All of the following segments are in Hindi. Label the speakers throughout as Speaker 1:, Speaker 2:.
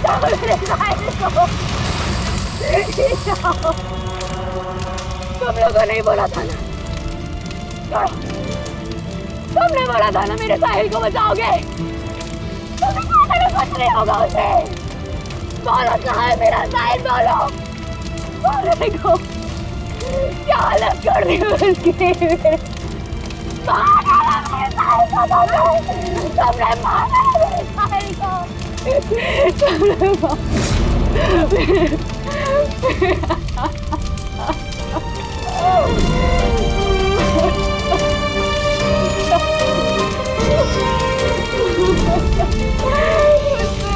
Speaker 1: मेरे साहिल को। तुम लोगों ने बोला था ना, तुमने बोला था ना मेरे साहिल को बचाओगे। तुमने कहा था ना कुछ नहीं होगा उसे। बोलो कहाँ है मेरा साहिल, बोलो। बोलने को क्या हालत कर दी उसकी। मारा मेरे साहिल को तुमने मारा मेरे साहिल को।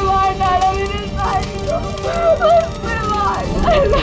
Speaker 1: मार डाला मेरे साहिल को, मार डाला।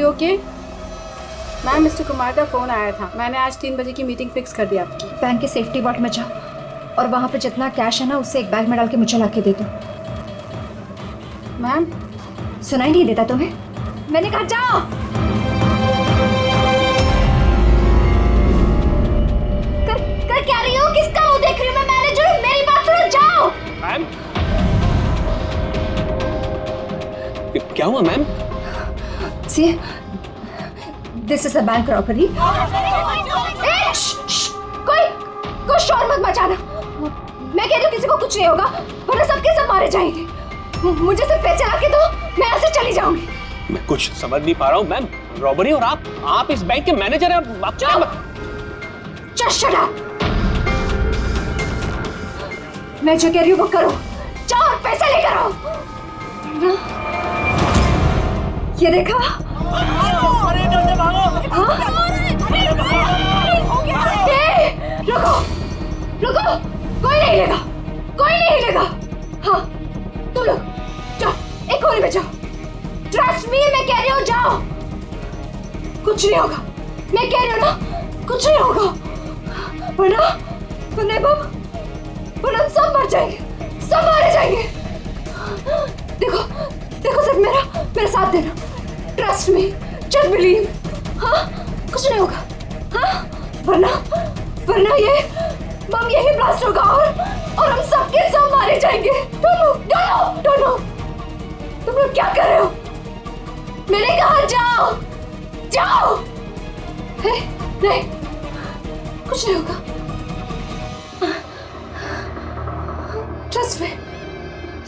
Speaker 2: ओके मैम, मिस्टर कुमार का फ़ोन आया था। मैंने आज 3 बजे की मीटिंग फिक्स कर दी आपकी।
Speaker 3: बैंक के सेफ्टी वॉल्ट में जाओ और वहाँ पे जितना कैश है ना उससे एक बैग में डाल के मुझे ला के दे दो।
Speaker 2: मैम
Speaker 3: सुनाई नहीं देता तुम्हें? मैंने कहा जाओ। कर क्या रही हो? किसका मुंह देख रही हो? मैं मैनेजर हूँ, मेरी बात सुनो, जाओ।
Speaker 4: मैम क्या हुआ ma'am?
Speaker 3: See, this is a bank robbery. कोई शोर मत मचाना। मैं कह रही हूँ किसी को कुछ नहीं होगा, वरना सबके सब मारे जाएंगे। मुझे सिर्फ पैसे लाके दो, मैं यहाँ से चली जाऊंगी।
Speaker 4: मैं कुछ समझ नहीं पा रहा हूँ मैम। रॉबरी और आप इस बैंक के मैनेजर हैं। आप
Speaker 3: Just shut up. मैं जो कह रही हूँ वो करो। जाओ और पैसे लेकर आओ। ये देखा? रुको, कोई नहीं लेगा। हाँ, तुम लोग जाओ, एक कोने में जाओ। ट्रस्ट मी, मैं कह रही हूँ जाओ। कुछ नहीं होगा, मैं कह रही हूँ ना, कुछ नहीं होगा। वरना हम सब मर जाएंगे, सब मारे जाएंगे। देखो सिर्फ मेरा साथ देना। Trust me, just believe. हाँ, कुछ नहीं होगा। हाँ, वरना ये बम यही ब्लास्ट होगा और हम सबके सब मारे जाएंगे। Don't know. तुम लोग क्या कर रहे हो? मैंने कहा जाओ। नहीं, कुछ नहीं होगा। Trust me.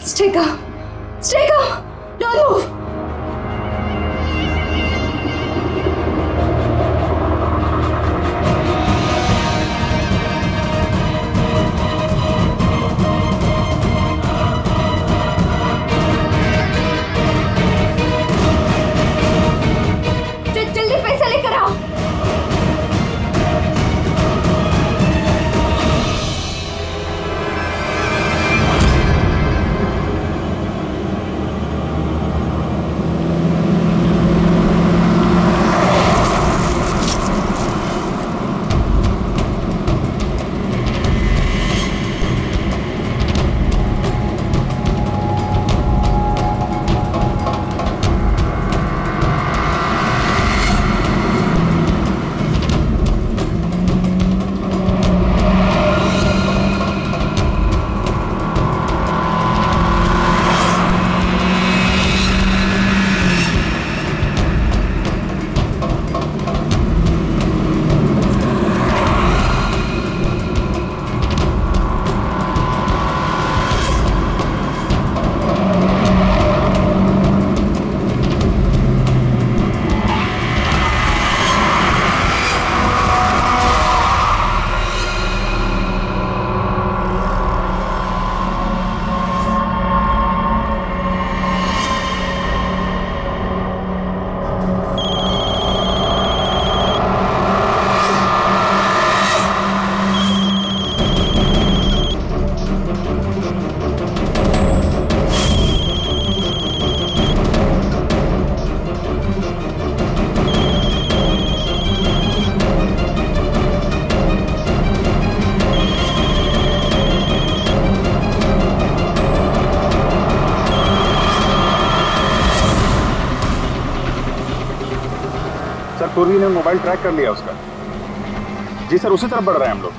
Speaker 3: Stay calm. Don't move. जल्दी पैसा लेकर आओ।
Speaker 5: पूर्वी ने मोबाइल ट्रैक कर लिया उसका। जी सर, उसी तरफ बढ़ रहे हैं हम लोग।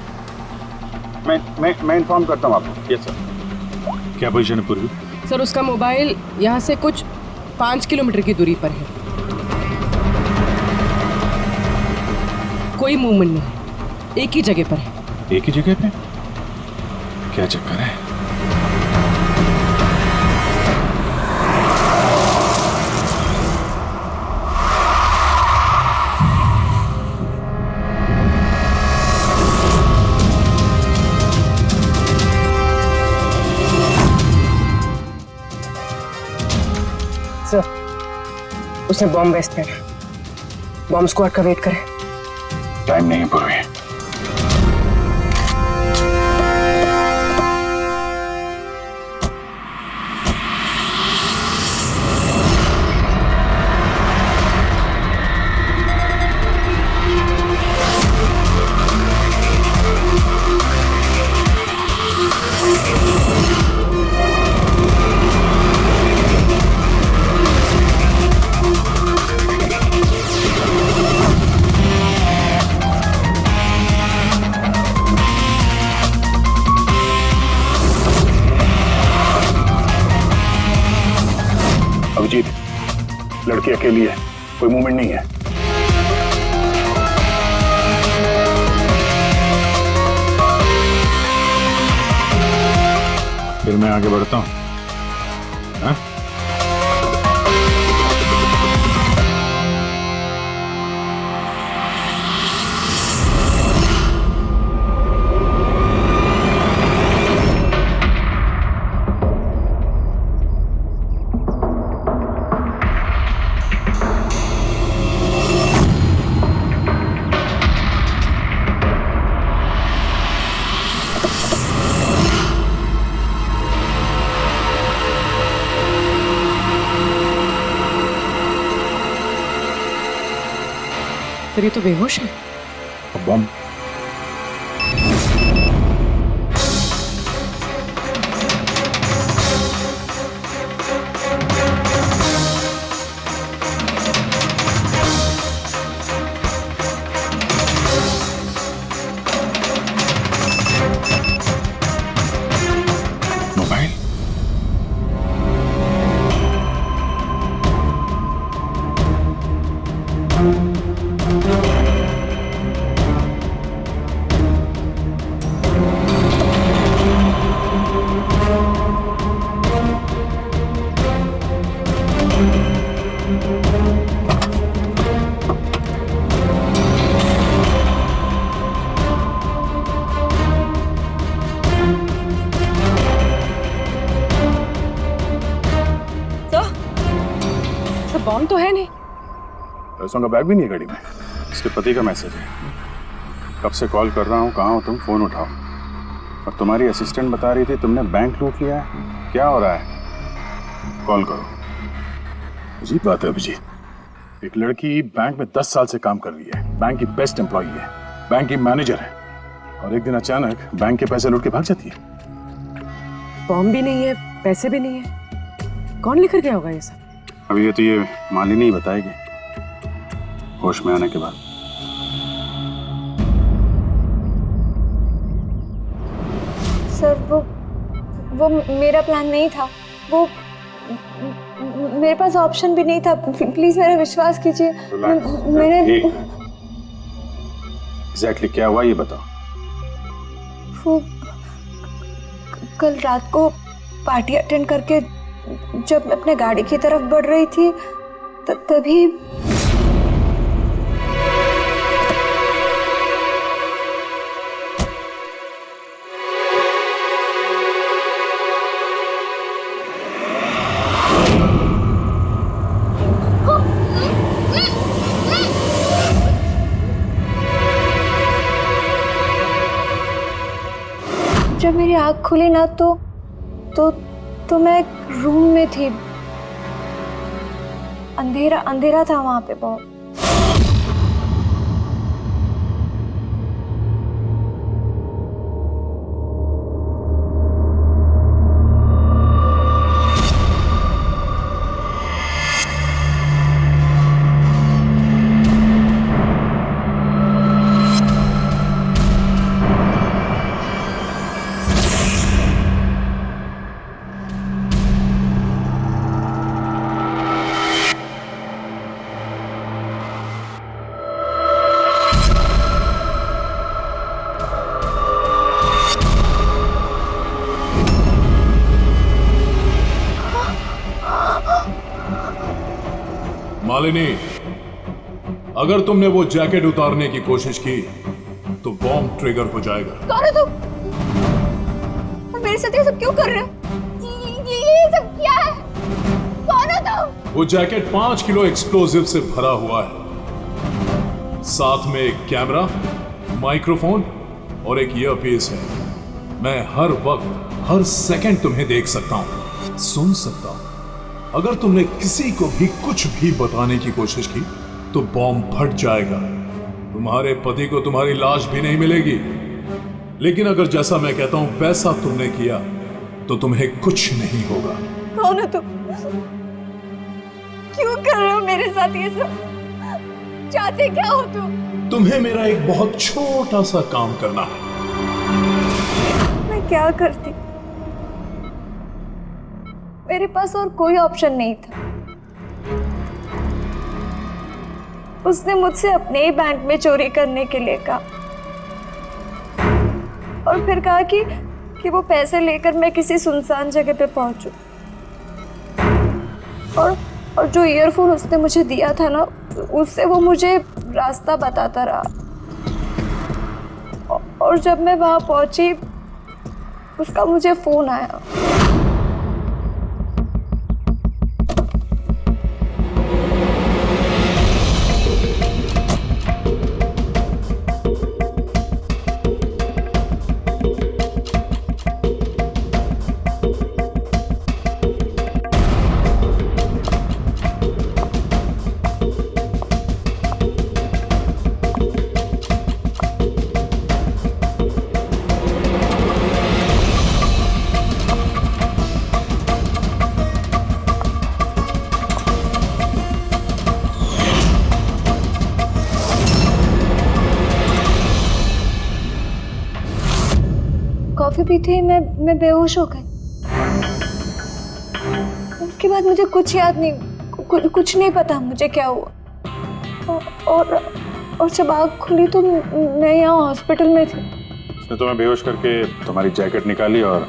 Speaker 5: मैं इन्फॉर्म करता हूँ आपको। Yes sir. क्या पोजीशन है पूर्वी?
Speaker 6: सर उसका मोबाइल यहाँ से कुछ 5 किलोमीटर की दूरी पर है। कोई मूवमेंट नहीं, एक ही जगह पर है।
Speaker 5: एक ही जगह पे? क्या चक्कर है?
Speaker 6: सर उसने बॉम्ब वेस्ट पहना, बॉम्ब स्क्वाड का वेट करें।
Speaker 5: टाइम नहीं है पूर्वी। अभिजीत, लड़की अकेली है, कोई मूवमेंट नहीं है। फिर मैं आगे बढ़ता हूँ। हाँ?
Speaker 6: सर ये तो बेहोश है।
Speaker 5: बम। मोबाइल।
Speaker 6: सर बॉम्ब तो है नहीं।
Speaker 5: पैसों का बैग भी नहीं है गाड़ी में। इसके पति का मैसेज है। कब से कॉल कर रहा हूँ, कहाँ हो तुम, फोन उठाओ। और तुम्हारी असिस्टेंट बता रही थी तुमने बैंक लूट लिया है। क्या हो रहा है? कॉल करो। अजीब बात है अभिजीत, एक लड़की बैंक में 10 साल से काम कर रही है, बैंक की बेस्ट एम्प्लॉई है, बैंक की मैनेजर है, और एक दिन अचानक बैंक के पैसे लूट के भाग जाती है।
Speaker 6: बॉम्ब भी नहीं है, पैसे भी नहीं है, कौन लेकर गया होगा ये सब?
Speaker 5: अभी ये तो ये मालिनी ही बताएगी होश में आने के बाद।
Speaker 3: सर वो मेरा प्लान नहीं था। वो मेरे पास ऑप्शन भी नहीं था। प्लीज मेरा विश्वास कीजिए। मैंने
Speaker 5: एग्जैक्टली क्या हुआ ये बताओ।
Speaker 3: वो कल रात को पार्टी अटेंड करके जब मैं अपने गाड़ी की तरफ बढ़ रही थी तभी जब मेरी आँख खुली ना तो मैं एक रूम में थी। अंधेरा अंधेरा था वहां पे बहुत।
Speaker 7: मालिनी, अगर तुमने वो जैकेट उतारने की कोशिश की तो बॉम्ब ट्रिगर हो जाएगा।
Speaker 3: कौन हो तुम? और मेरे साथ ये सब क्यों कर रहे हो? ये सब क्या है? कौन हो तुम?
Speaker 7: वो जैकेट 5 किलो एक्सप्लोजिव से भरा हुआ है। साथ में एक कैमरा, माइक्रोफोन और एक ईयरपीस है। मैं हर वक्त, हर सेकंड तुम्हें देख सकता हूं, सुन सकता हूं। अगर तुमने किसी को भी कुछ भी बताने की कोशिश की तो बॉम्ब फट जाएगा। तुम्हारे पति को तुम्हारी लाश भी नहीं मिलेगी। लेकिन अगर जैसा मैं कहता हूं वैसा तुमने किया तो तुम्हें कुछ नहीं होगा।
Speaker 3: कौन हो तुम? क्यों कर रहे हो मेरे साथ ये सब? चाहते क्या हो तुम?
Speaker 7: तुम्हें मेरा एक बहुत छोटा सा काम करना है।
Speaker 3: मैं क्या करती? मेरे पास और कोई ऑप्शन नहीं था। उसने मुझसे अपने ही बैंक में चोरी करने के लिए कहा और फिर कहा कि वो पैसे लेकर मैं किसी सुनसान जगह पे पहुंचूं। और जो ईयरफोन उसने मुझे दिया था ना, उससे वो मुझे रास्ता बताता रहा। और जब मैं वहां पहुंची, उसका मुझे फोन आया। कॉफी पी थी, मैं बेहोश हो गई। उसके बाद मुझे कुछ याद नहीं, कुछ नहीं पता मुझे क्या हुआ। और जब आँख खुली तो मैं यहाँ हॉस्पिटल में थी।
Speaker 5: उसने तुम्हें बेहोश करके तुम्हारी जैकेट निकाली और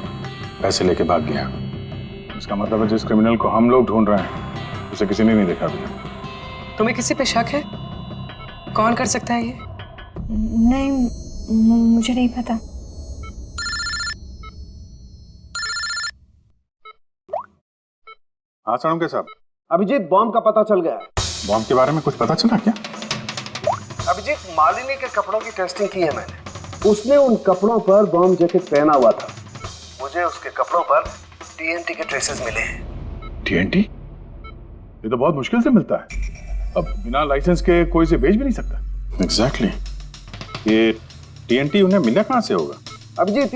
Speaker 5: पैसे लेके भाग गया। इसका मतलब है जिस क्रिमिनल को हम लोग ढूंढ रहे हैं उसे किसी ने नहीं देखा अभी।
Speaker 6: तुम्हें किसी पे शक है? कौन कर सकता है ये?
Speaker 3: नहीं, मुझे नहीं पता।
Speaker 5: हाँ साणुके साहब।
Speaker 8: अभिजीत, बॉम्ब का पता चल गया है।
Speaker 5: बॉम्ब के बारे में कुछ पता चला क्या?
Speaker 8: अभिजीत, मालिनी के कपड़ों की टेस्टिंग की है मैंने। उसने उन कपड़ों पर बॉम्ब जैकेट पहना हुआ था। मुझे उसके कपड़ों पर टीएनटी के ट्रेसेस मिले हैं।
Speaker 5: टीएनटी? ये तो बहुत मुश्किल से मिलता है। अब बिना लाइसेंस के कोई से बेच भी नहीं सकता। एग्जैक्टली। ये टीएनटी उन्हें मिला कहाँ से होगा?
Speaker 8: अभिजीत,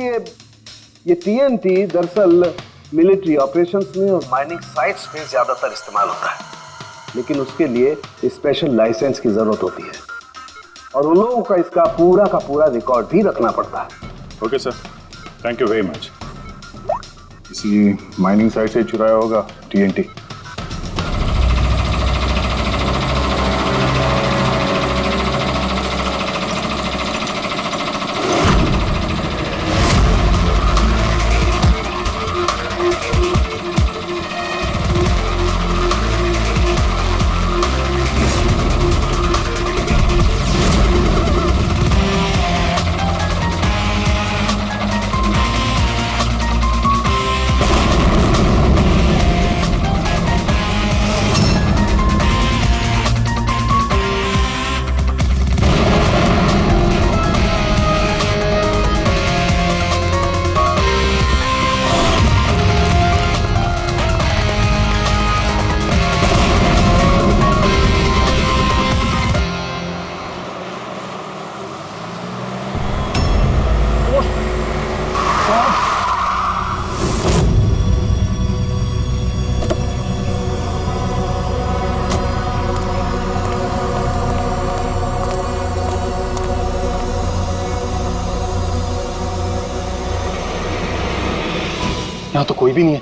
Speaker 8: ये टीएनटी दरअसल मिलिट्री ऑपरेशंस में और माइनिंग साइट्स में ज्यादातर इस्तेमाल होता है, लेकिन उसके लिए स्पेशल लाइसेंस की जरूरत होती है और उन लोगों का इसका पूरा का पूरा रिकॉर्ड भी रखना पड़ता है।
Speaker 5: Okay sir, thank you very much. किसी माइनिंग साइट से चुराया होगा टीएनटी।
Speaker 4: यहाँ तो कोई भी नहीं है।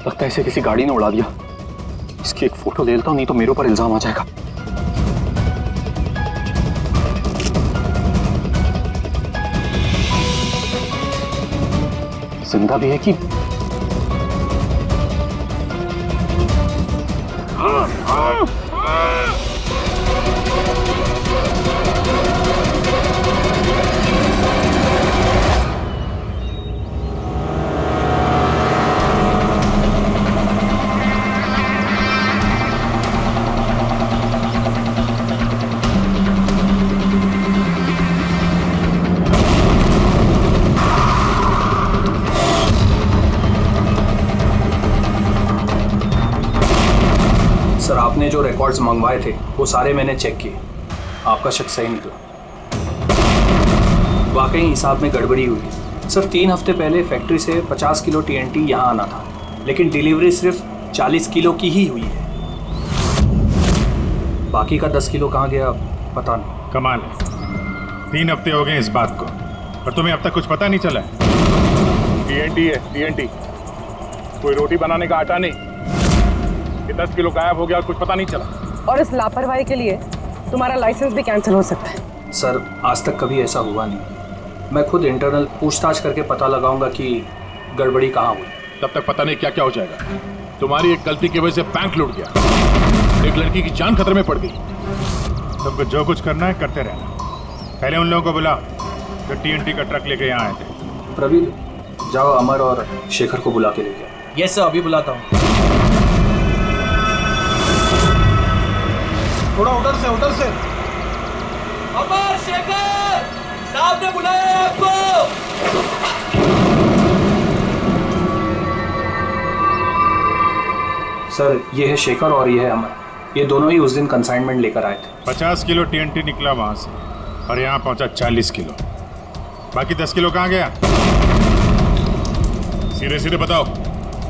Speaker 4: लगता है इसे किसी गाड़ी ने उड़ा दिया। इसकी एक फोटो ले लेता हूँ, नहीं तो मेरे ऊपर इल्जाम आ जाएगा। जिंदा भी है कि?
Speaker 9: सर, आपने जो रिकॉर्ड्स मंगवाए थे वो सारे मैंने चेक किए। आपका शक सही निकला। वाकई हिसाब में गड़बड़ी हुई है। सर, 3 हफ्ते पहले फैक्ट्री से 50 किलो TNT यहाँ आना था, लेकिन डिलीवरी सिर्फ 40 किलो की ही हुई है। बाकी का 10 किलो कहाँ गया पता नहीं।
Speaker 5: कमाल है, 3 हफ्ते हो गए इस बात को और तुम्हें अब तक कुछ पता नहीं चला है। TNT है TNT, कोई रोटी बनाने का आटा नहीं। ये 10 किलो गायब हो गया और कुछ पता नहीं चला।
Speaker 6: और इस लापरवाही के लिए तुम्हारा लाइसेंस भी कैंसिल हो सकता है।
Speaker 9: सर, आज तक कभी ऐसा हुआ नहीं। मैं खुद इंटरनल पूछताछ करके पता लगाऊंगा कि गड़बड़ी कहाँ हुई।
Speaker 7: तब तक पता नहीं क्या क्या हो जाएगा। तुम्हारी एक गलती की वजह से बैंक लूट गया, एक लड़की की जान खतरे में पड़ गई।
Speaker 5: तुमको जो कुछ करना है करते रहना। पहले उन लोगों को बुला जो TNT का ट्रक लेके यहाँ आए थे।
Speaker 9: प्रवीण, जाओ अमर और शेखर को बुला के लेके आओ।
Speaker 10: यस सर, अभी बुलाता हूँ। थोड़ा उधर से। अमर, शेखर साहब ने बुलाया है आपको।
Speaker 9: सर, ये है शेखर और ये है अमर। ये दोनों ही उस दिन कंसाइनमेंट लेकर आए थे।
Speaker 5: 50 किलो TNT निकला वहां से और यहाँ पहुंचा 40 किलो। बाकी 10 किलो कहाँ गया?
Speaker 7: सीधे सीधे बताओ,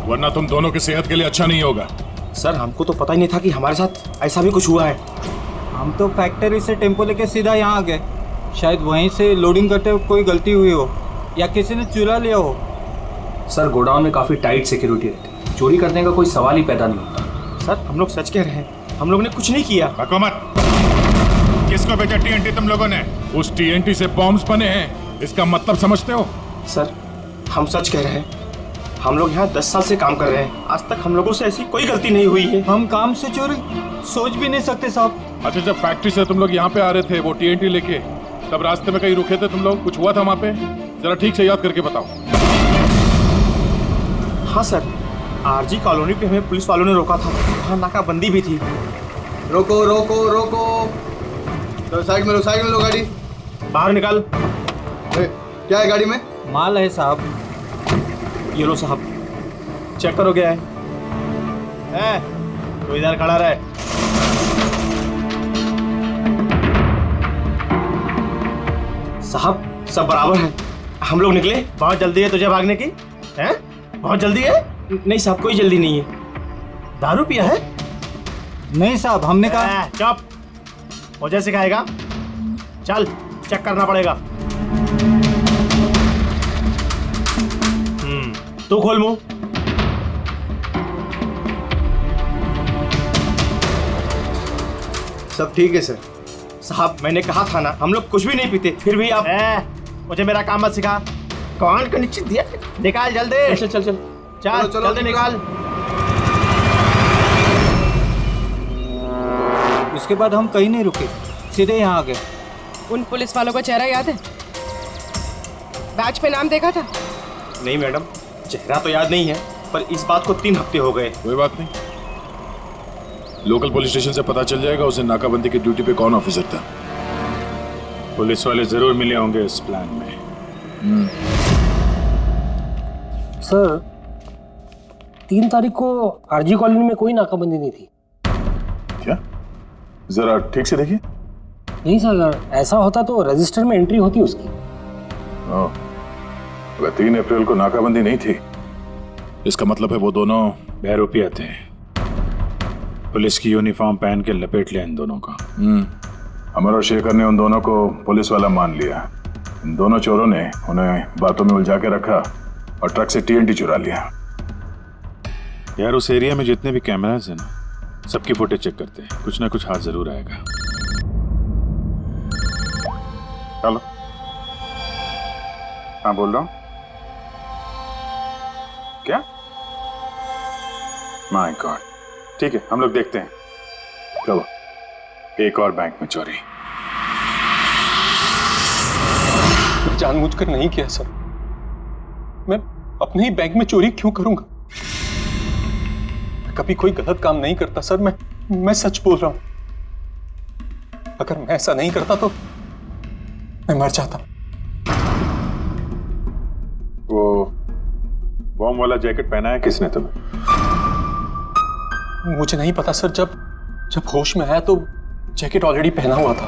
Speaker 7: वरना तुम दोनों की सेहत के लिए अच्छा नहीं होगा।
Speaker 10: सर, हमको तो पता ही नहीं था कि हमारे साथ ऐसा भी कुछ हुआ है।
Speaker 11: हम तो फैक्ट्री से टेम्पो लेके सीधा यहाँ आ गए। शायद वहीं से लोडिंग करते हुए कोई गलती हुई हो या किसी ने चुरा लिया हो।
Speaker 9: सर, गोडाउन में काफ़ी टाइट सिक्योरिटी रहती है, चोरी करने का कोई सवाल ही पैदा नहीं होता।
Speaker 10: सर, हम लोग सच कह रहे हैं, हम लोग ने कुछ नहीं किया।
Speaker 5: बको मत। किसको भेजा TNT तुम लोगों ने?
Speaker 7: उस TNT से बॉम्ब्स बने हैं, इसका मतलब समझते हो?
Speaker 10: सर, हम सच कह रहे हैं, हम लोग यहाँ 10 साल से काम कर रहे हैं। आज तक हम लोगों से ऐसी कोई गलती नहीं हुई है।
Speaker 11: हम काम से चोरी सोच भी नहीं सकते साहब।
Speaker 7: अच्छा, जब फैक्ट्री से तुम लोग यहाँ पे आ रहे थे वो TNT लेके, तब रास्ते में कहीं रुके थे तुम लोग? कुछ हुआ था वहाँ पे? जरा ठीक से याद करके बताओ।
Speaker 10: हाँ सर, RG कॉलोनी पे हमें पुलिस वालों ने रोका था। वहाँ नाकाबंदी भी थी।
Speaker 8: रोको रोको रोको, तो साइड में लो गाड़ी।
Speaker 10: बाहर निकाल।
Speaker 8: क्या है गाड़ी में?
Speaker 11: माल है साहब।
Speaker 10: ये लो साहब, चेक करो क्या है। तो इधर खड़ा रहे। साहब, सब बराबर है। हम लोग निकले। बहुत जल्दी है तुझे भागने की? हैं? बहुत जल्दी है? नहीं साहब, कोई जल्दी नहीं है। दारू पिया है?
Speaker 11: नहीं साहब, हमने कहा।
Speaker 10: चुप, मुझे सिखाएगा? चल, चेक करना पड़ेगा। तू खोल मुंह।
Speaker 8: सब ठीक है सर।
Speaker 10: साहब, मैंने कहा था ना, हम लोग कुछ भी नहीं पीते, फिर भी आप मुझे मेरा काम मत सिखा। कौन का नीचे दिया? निकाल जल्दी। चल चल चल चल, जल्दी निकाल।
Speaker 11: उसके बाद हम कहीं नहीं रुके, सीधे यहाँ आ गए।
Speaker 6: उन पुलिस वालों का चेहरा याद है? बैच पे नाम देखा था?
Speaker 10: नहीं मैडम, चेहरा तो याद नहीं है, पर इस बात को 3 हफ्ते हो गए।
Speaker 7: कोई बात नहीं, लोकल पुलिस स्टेशन से पता चल जाएगा उसे नाकाबंदी की ड्यूटी पे कौन ऑफिसर था।
Speaker 5: पुलिस वाले जरूर मिले होंगे इस प्लान में।
Speaker 12: सर, 3 तारीख को RG कॉलोनी में कोई नाकाबंदी नहीं थी।
Speaker 5: क्या? जरा ठीक से देखिए।
Speaker 12: नहीं सर, अगर ऐसा होता तो रजिस्टर में एंट्री होती उसकी।
Speaker 5: 3 अप्रैल को नाकाबंदी नहीं थी।
Speaker 7: इसका मतलब है वो दोनों
Speaker 5: बहरूपिया थे। पुलिस की यूनिफॉर्म पहन के लपेट लिया इन दोनों का। अमर और शेखर ने उन दोनों को पुलिस वाला मान लिया। इन दोनों चोरों ने उन्हें बातों में उलझा के रखा और ट्रक से TNT चुरा लिया। यार, उस एरिया में जितने भी कैमरास हैं ना, सबकी फुटेज चेक करते हैं, कुछ ना कुछ हाथ जरूर आएगा। चलो। हाँ, बोल रहा हूँ। क्या? My God. ठीक है, हम लोग देखते हैं। कब एक और बैंक में चोरी?
Speaker 4: जानबूझकर नहीं किया सर। मैं अपने ही बैंक में चोरी क्यों करूंगा? मैं कभी कोई गलत काम नहीं करता सर। मैं सच बोल रहा हूं। अगर मैं ऐसा नहीं करता तो मैं मर जाता।
Speaker 5: वो बॉम्ब वाला जैकेट पहना है किसने तुम्हें?
Speaker 4: मुझे नहीं पता सर। जब होश में आया तो जैकेट ऑलरेडी पहना हुआ था।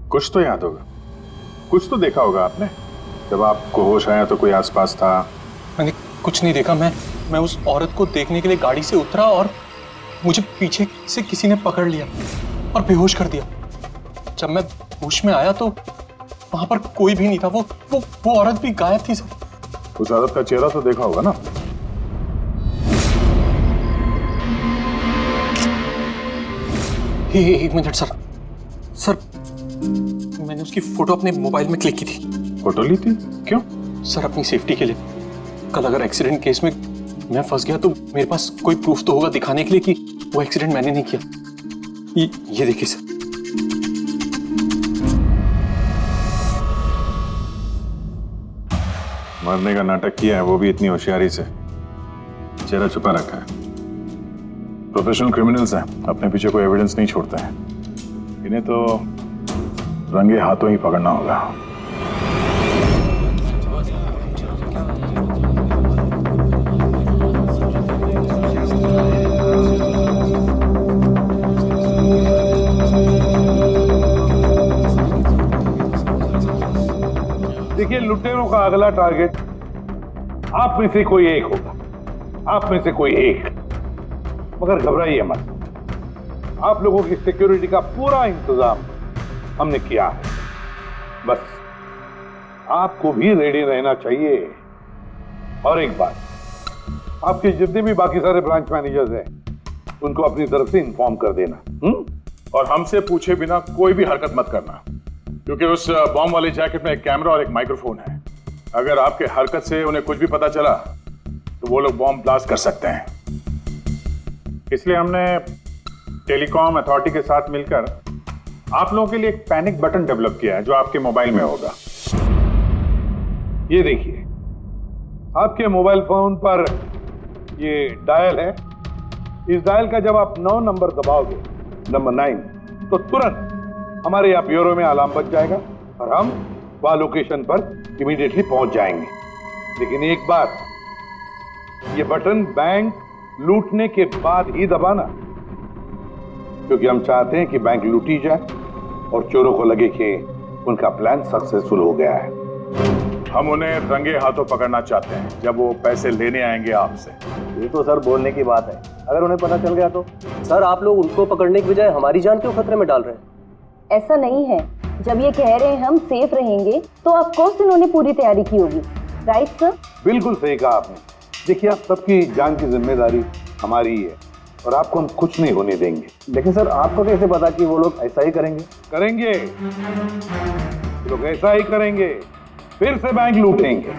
Speaker 5: कुछ तो याद होगा, कुछ तो देखा होगा आपने। जब आपको होश आया तो कोई आसपास था?
Speaker 4: मैंने कुछ नहीं देखा। मैं उस औरत को देखने के लिए गाड़ी से उतरा और मुझे पीछे से किसी ने पकड़ लिया और बेहोश कर दिया। जब मैं होश में आया तो वहां पर कोई भी नहीं था। वो औरत भी गायब थी सर।
Speaker 5: उस औरत का चेहरा तो देखा होगा ना?
Speaker 4: एक मिनट सर, मैंने उसकी फोटो अपने मोबाइल में क्लिक की थी।
Speaker 5: फोटो ली थी? क्यों?
Speaker 4: सर अपनी सेफ्टी के लिए। कल अगर एक्सीडेंट केस में मैं फंस गया तो मेरे पास कोई प्रूफ तो होगा दिखाने के लिए कि वो एक्सीडेंट मैंने नहीं किया। ये देखिए सर।
Speaker 5: मरने का नाटक किया है, वो भी इतनी होशियारी से। चेहरा छुपा रखा है। प्रोफेशनल क्रिमिनल्स हैं, अपने पीछे कोई एविडेंस नहीं छोड़ते हैं। इन्हें तो रंगे हाथों ही पकड़ना होगा।
Speaker 8: देखिए, लुटेरों का अगला टारगेट आप में से कोई एक होगा। आप में से कोई एक। मगर घबराइए मत, आप लोगों की सिक्योरिटी का पूरा इंतजाम हमने किया है। बस आपको भी रेडी रहना चाहिए। और एक बात, आपके जितने भी बाकी सारे ब्रांच मैनेजर्स हैं उनको अपनी तरफ से इन्फॉर्म कर देना।
Speaker 5: और हमसे पूछे बिना कोई भी हरकत मत करना, क्योंकि उस बॉम्ब वाले जैकेट में एक कैमरा और एक माइक्रोफोन है। अगर आपके हरकत से उन्हें कुछ भी पता चला तो वो लोग बॉम्ब ब्लास्ट कर सकते हैं। इसलिए हमने टेलीकॉम अथॉरिटी के साथ मिलकर आप लोगों के लिए एक पैनिक बटन डेवलप किया है जो आपके मोबाइल में होगा।
Speaker 8: ये देखिए, आपके मोबाइल फोन पर ये डायल है। इस डायल का जब आप 9 नंबर दबाओगे, नंबर 9, तो तुरंत हमारे यहाँ ब्यूरो में अलार्म बज जाएगा और हम वह लोकेशन पर इमीडिएटली पहुंच जाएंगे। लेकिन एक बात, ये बटन बैंक लूटने के बाद ही दबाना, क्योंकि हम चाहते हैं कि बैंक लूटी जाए और चोरों को लगे कि उनका प्लान सक्सेसफुल हो गया है।
Speaker 5: हम उन्हें रंगे हाथों पकड़ना चाहते हैं जब वो पैसे लेने आएंगे आपसे।
Speaker 13: ये तो सर बोलने की बात है, अगर उन्हें पता चल गया तो? सर आप लोग उनको पकड़ने की बजाय हमारी जान क्यों खतरे में डाल रहे हैं?
Speaker 14: ऐसा नहीं है। जब ये कह रहे हैं हम सेफ रहेंगे तो ऑफ कोर्स इन्होंने पूरी तैयारी की होगी। Right sir?
Speaker 8: बिल्कुल सही कहा आपने। देखिए, आप सबकी जान की जिम्मेदारी हमारी ही है और आपको हम कुछ नहीं होने देंगे।
Speaker 13: लेकिन सर आपको कैसे पता कि वो लोग ऐसा ही करेंगे?
Speaker 8: करेंगे, लोग ऐसा ही करेंगे, फिर से बैंक लूटेंगे।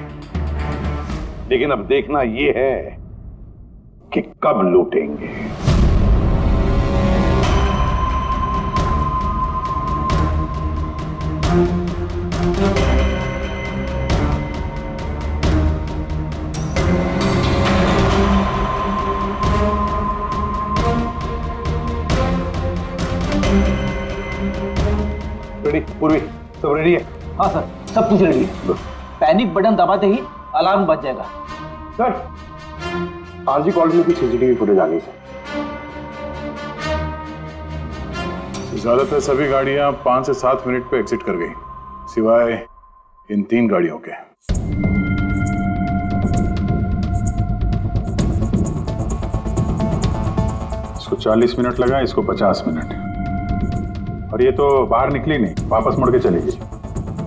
Speaker 8: लेकिन अब देखना ये है कि कब लूटेंगे। रेडी? पूर्वी सब रेडी है?
Speaker 15: हाँ सर, सब कुछ रेडी है। पैनिक बटन दबाते ही अलार्म बज जाएगा।
Speaker 8: सर, आरजी कॉलोनी की सीसीटीवी फुटेज आ गई सर।
Speaker 5: ज्यादातर सभी गाड़ियां 5 से 7 मिनट पे एग्जिट कर गई, सिवाय इन 3 गाड़ियों के। इसको 40 मिनट लगा, इसको 50 मिनट। और ये तो बाहर निकली नहीं, वापस मुड़ के चली गई।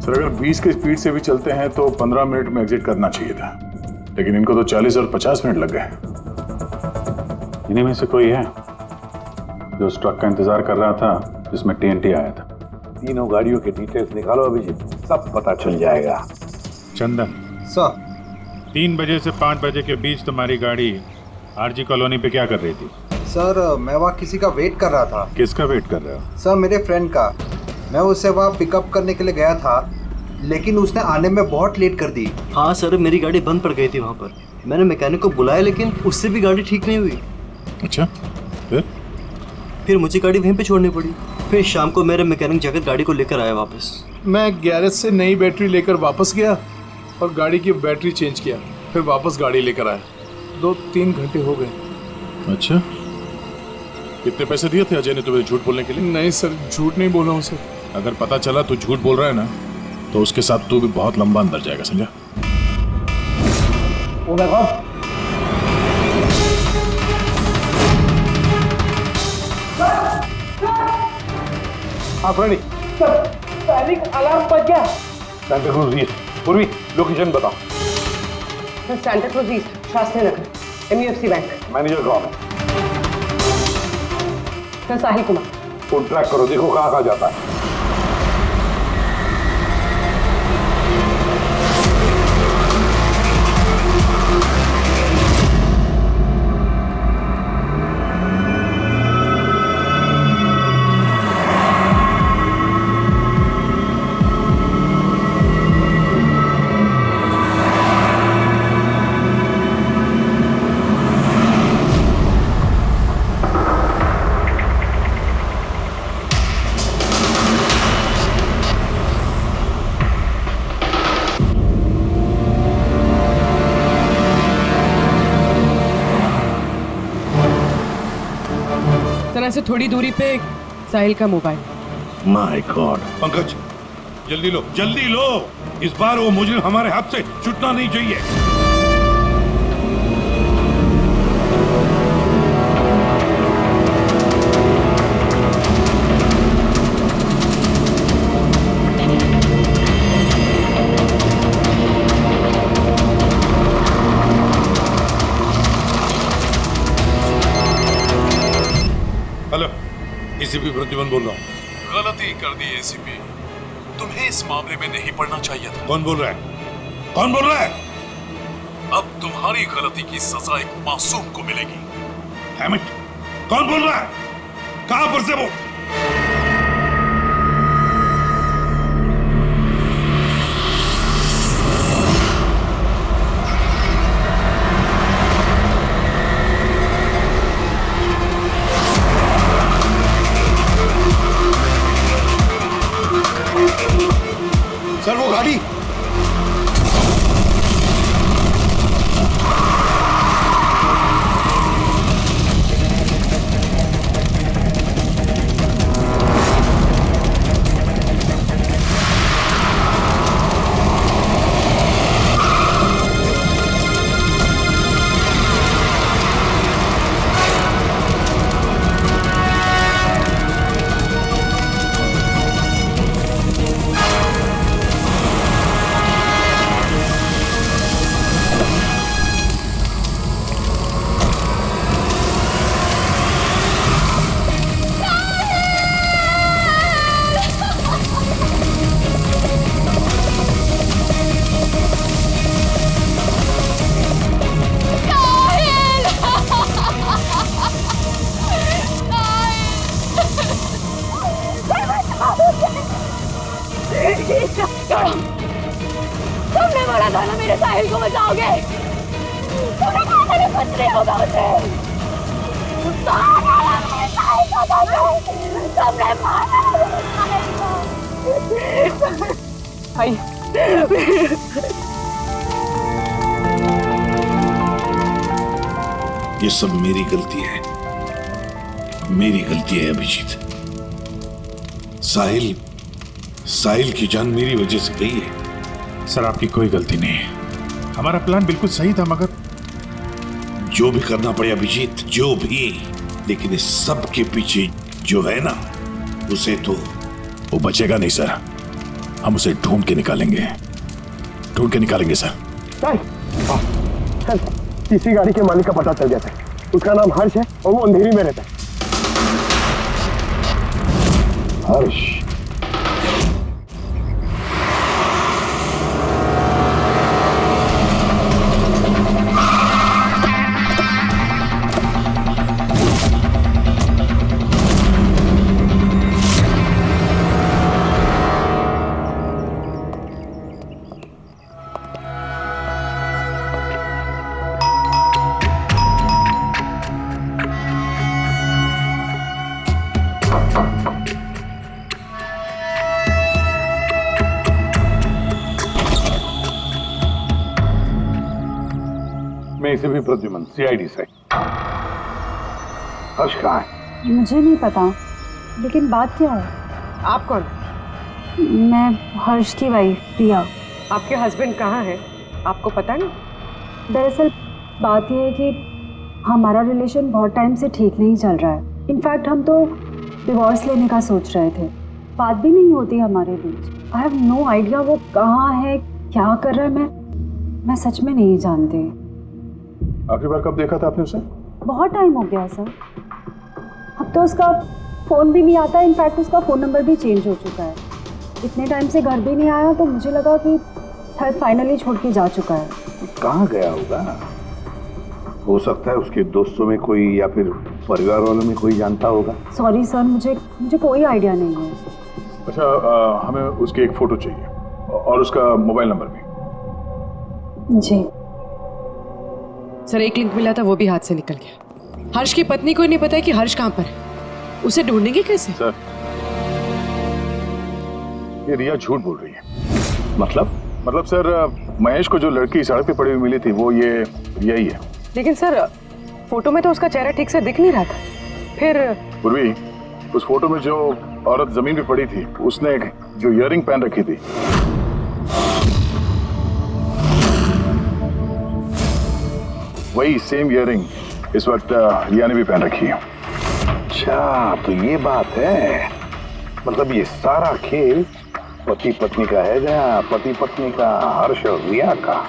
Speaker 5: सर अगर 20 की स्पीड से भी चलते हैं तो 15 मिनट में एग्जिट करना चाहिए था, लेकिन इनको तो 40 और 50 मिनट लग गए। इन्हीं में से कोई है जो उस ट्रक का इंतजार कर रहा था जिसमें TNT आया था?
Speaker 8: तीनों गाड़ियों के डिटेल्स निकालो अभिजीत, सब पता चल जाएगा।
Speaker 16: चंदन
Speaker 11: सर,
Speaker 16: 3 बजे से 5 बजे के बीच तुम्हारी गाड़ी
Speaker 5: आरजी कॉलोनी पे क्या कर रही थी?
Speaker 11: सर मैं वहाँ किसी का वेट कर रहा था।
Speaker 5: किसका वेट कर रहे हो?
Speaker 11: सर मेरे फ्रेंड का। मैं उसे वहाँ पिकअप करने के लिए गया था, लेकिन उसने आने में बहुत लेट कर दी।
Speaker 16: हाँ सर, मेरी गाड़ी बंद पड़ गई थी वहाँ पर। मैंने मैकेनिक को बुलाया, लेकिन उससे भी गाड़ी ठीक नहीं हुई।
Speaker 5: अच्छा,
Speaker 16: फिर मुझे गाड़ी वहीं पे छोड़नी पड़ी। फिर शाम को मेरे मैकेनिक जाकर गाड़ी को लेकर आया वापस।
Speaker 7: मैं गैरेज से नई बैटरी लेकर वापस गया और गाड़ी की बैटरी चेंज किया, फिर वापस गाड़ी लेकर आया। 2-3 घंटे हो गए।
Speaker 5: अच्छा, कितने पैसे दिए थे अजय ने तुम्हें झूठ बोलने के लिए?
Speaker 7: नहीं सर, झूठ नहीं बोला हूँ सर।
Speaker 5: अगर पता चला तू झूठ बोल रहा है ना, तो उसके साथ तू भी बहुत लंबा अंदर जाएगा, समझा?
Speaker 12: ओ माय गॉड,
Speaker 5: हाँ फ्रेंडी,
Speaker 12: पैनिक अलार्म बज गया।
Speaker 5: Santacruz east. पूर्वी लोकेशन बताओ।
Speaker 6: Sir Santacruz east, Shastri Nagar, MUFC bank.
Speaker 5: Manager कौन है?
Speaker 6: Sir Sahil Kumar.
Speaker 5: Phone track करो, देखो कहाँ कहाँ जाता है।
Speaker 6: तरह से थोड़ी दूरी पे साहिल का मोबाइल।
Speaker 5: My God.
Speaker 17: पंकज, जल्दी लो, जल्दी लो। इस बार वो मुजरिम हमारे हाथ से छूटना नहीं चाहिए। हेलो, एसीपी प्रतिबंध बोल रहा हूँ।
Speaker 7: गलती कर दी एसीपी, तुम्हें इस मामले में नहीं पड़ना चाहिए था।
Speaker 17: कौन बोल रहा है? कौन बोल रहा है?
Speaker 7: अब तुम्हारी गलती की सजा एक मासूम को मिलेगी।
Speaker 17: Damn it! कौन बोल रहा है? कहां पर से बोल?
Speaker 10: सर वो गाड़ी।
Speaker 1: तुमने बोला था ना मेरे साहिल को बचाओगे। तुमने कहा था कुछ नहीं होगा उसे। तुमने मारा
Speaker 6: भाई।
Speaker 17: ये सब मेरी गलती है, मेरी गलती है अभिजीत। साहिल की जान मेरी वजह से गई है।
Speaker 5: सर आपकी कोई गलती नहीं है, हमारा प्लान बिल्कुल सही था, मगर
Speaker 17: जो भी करना पड़े अभिजीत, जो भी, लेकिन इस सब के पीछे जो है ना, उसे तो
Speaker 5: वो बचेगा नहीं सर। हम उसे ढूंढ के निकालेंगे सर।
Speaker 12: किसी गाड़ी के मालिक का पता चल गया था। उसका नाम हर्ष है और वो अंधेरी में रहता है।
Speaker 5: हर्ष? चेन्नई से भी प्रद्युमन, सीआईडी से। हर्ष कहाँ है?
Speaker 14: मुझे नहीं पता, लेकिन बात क्या है?
Speaker 6: आप कौन?
Speaker 14: मैं हर्ष की वाइफ प्रिया।
Speaker 6: आपके हस्बैंड कहाँ है, आपको पता नहीं?
Speaker 14: दरअसल बात यह है कि हमारा रिलेशन बहुत टाइम से ठीक नहीं चल रहा है। इनफैक्ट हम तो डिवोर्स लेने का सोच रहे थे, बात भी नहीं होती हमारे बीच। आई हैव नो आइडिया वो कहाँ है, क्या कर रहा है, मैं सच में नहीं जानती।
Speaker 5: आखिरी बार कब देखा था आपने उसे?
Speaker 14: बहुत टाइम हो गया सर, अब तो उसका फ़ोन भी नहीं आता। इनफैक्ट उसका फ़ोन नंबर भी चेंज हो चुका है। इतने टाइम से घर भी नहीं आया, तो मुझे लगा कि शायद फाइनली छोड़ के जा चुका है।
Speaker 8: कहाँ गया होगा? हो सकता है उसके दोस्तों में कोई या फिर परिवार वालों में कोई जानता होगा।
Speaker 14: सॉरी सर, मुझे कोई आइडिया नहीं है।
Speaker 5: अच्छा, हमें उसकी एक फ़ोटो चाहिए और उसका मोबाइल नंबर भी।
Speaker 14: जी
Speaker 18: सर, एक लिंक मिला था, वो भी हाथ से निकल गया। हर्ष की पत्नी को नहीं पता है कि हर्ष कहाँ पर है, उसे ढूंढेंगे कैसे?
Speaker 5: सर, ये रिया झूठ बोल रही है। मतलब सर, महेश को जो लड़की सड़क पे पड़ी हुई मिली थी वो ये रिया ही है।
Speaker 6: लेकिन सर, फोटो में तो उसका चेहरा ठीक से दिख नहीं रहा था। फिर
Speaker 5: पूर्वी, उस फोटो में जो औरत जमीन पे पड़ी थी, उसने जो इयररिंग पहन रखी थी, वही सेम इयररिंग इस वक्त रिया ने भी पहन रखी है।
Speaker 8: अच्छा, तो ये बात है। मतलब ये सारा खेल पति पत्नी का है, या पति पत्नी का, हर्ष और रिया का?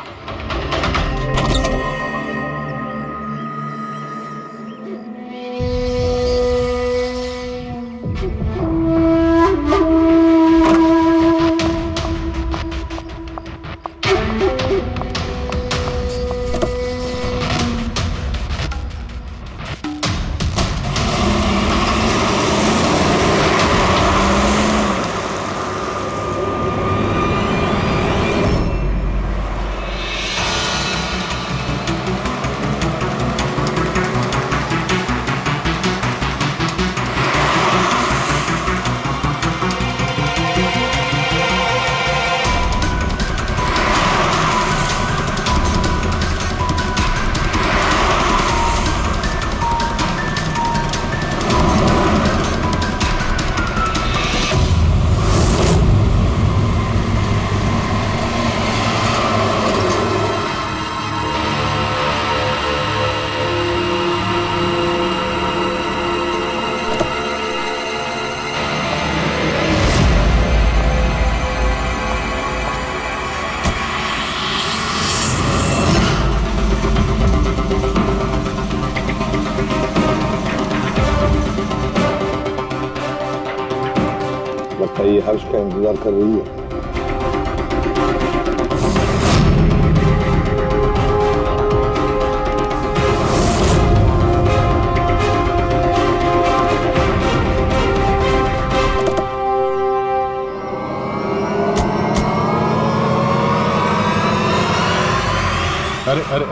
Speaker 8: लगता है ये हर्ष का इंतजार कर रही है।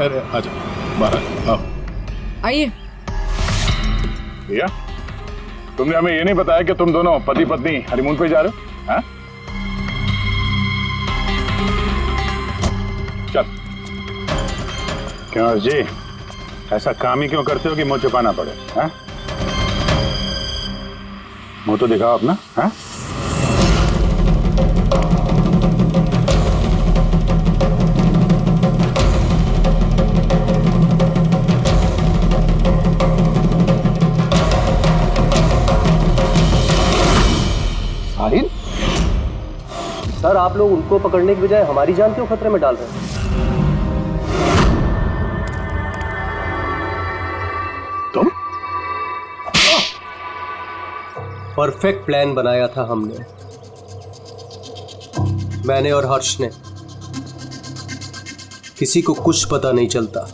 Speaker 5: अरे आजा, बाहर आओ।
Speaker 18: आइए।
Speaker 5: भैया, तुमने हमें ये नहीं बताया कि तुम दोनों पति पत्नी हनीमून पे जा रहे हो? हाँ? चल। क्यों हर्ष जी, ऐसा काम ही क्यों करते हो कि मुंह छुपाना पड़े? हाँ? मुंह तो दिखाओ अपना। हाँ?
Speaker 13: सर, आप लोग उनको पकड़ने की बजाय हमारी जान क्यों खतरे में डाल रहे हैं?
Speaker 5: तुम?
Speaker 13: परफेक्ट प्लान बनाया था हमने, मैंने और हर्ष ने। किसी को कुछ पता नहीं चलता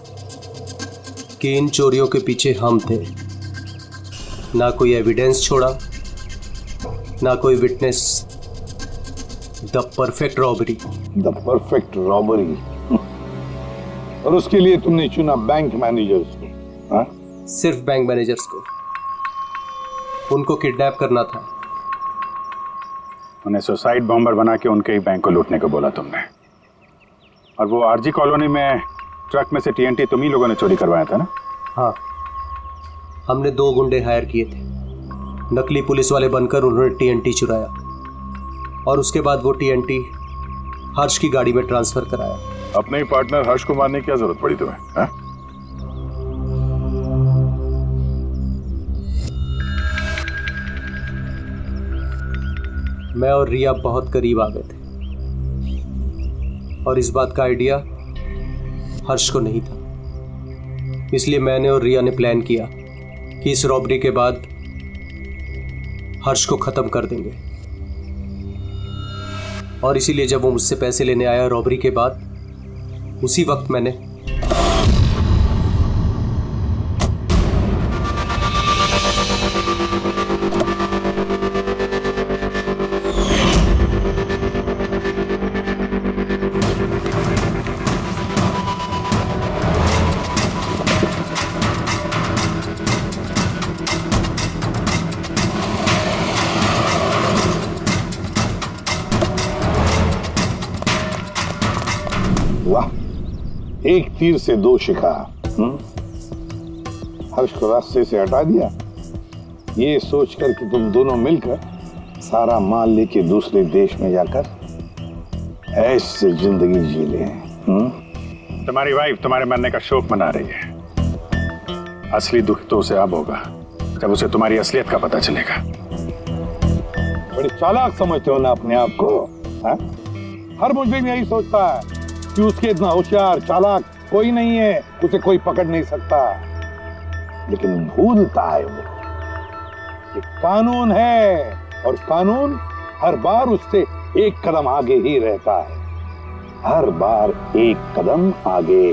Speaker 13: कि इन चोरियों के पीछे हम थे। ना कोई एविडेंस छोड़ा, ना कोई witness. The perfect robbery.
Speaker 8: The perfect robbery. और उसके लिए तुमने चुना बैंक मैनेजर्स को? हाँ?
Speaker 13: सिर्फ बैंक मैनेजर्स को। उनको किडनैप करना था।
Speaker 5: उन्हें सुसाइड बॉम्बर बना के उनके ही बैंक को लूटने को बोला तुमने। और वो आरजी कॉलोनी में ट्रक में से टीएनटी तुम ही लोगों ने चोरी करवाया था ना?
Speaker 13: हाँ, हमने 2 गुंडे हायर किए थे। नकली पुलिस वाले बनकर उन्होंने टीएनटी चुराया और उसके बाद वो टीएनटी हर्ष की गाड़ी में ट्रांसफर कराया।
Speaker 5: अपने ही पार्टनर हर्ष को मारने की क्या जरूरत पड़ी तुम्हें? हा?
Speaker 13: मैं और रिया बहुत करीब आ गए थे और इस बात का आइडिया हर्ष को नहीं था। इसलिए मैंने और रिया ने प्लान किया कि इस रॉबरी के बाद हर्ष को खत्म कर देंगे। और इसीलिए जब वो मुझसे पैसे लेने आया रॉबरी के बाद, उसी वक्त मैंने
Speaker 17: एक तीर से 2 शिकार। हर्ष को रास्ते से हटा दिया, ये सोचकर कि तुम दोनों मिलकर सारा माल लेके दूसरे देश में जाकर ऐश से जिंदगी जी ले।
Speaker 5: तुम्हारी वाइफ तुम्हारे मरने का शोक मना रही है। असली दुख तो उसे अब होगा जब उसे तुम्हारी असलियत का पता चलेगा।
Speaker 17: बड़ी चालाक समझते हो ना अपने आप को? हा? हर मुजरिम यही सोचता है कि उसके इतना होशियार चालाक कोई नहीं है, उसे कोई पकड़ नहीं सकता। लेकिन भूलता है वो कि कानून है और कानून हर बार उससे एक कदम आगे ही रहता है, हर बार एक कदम आगे।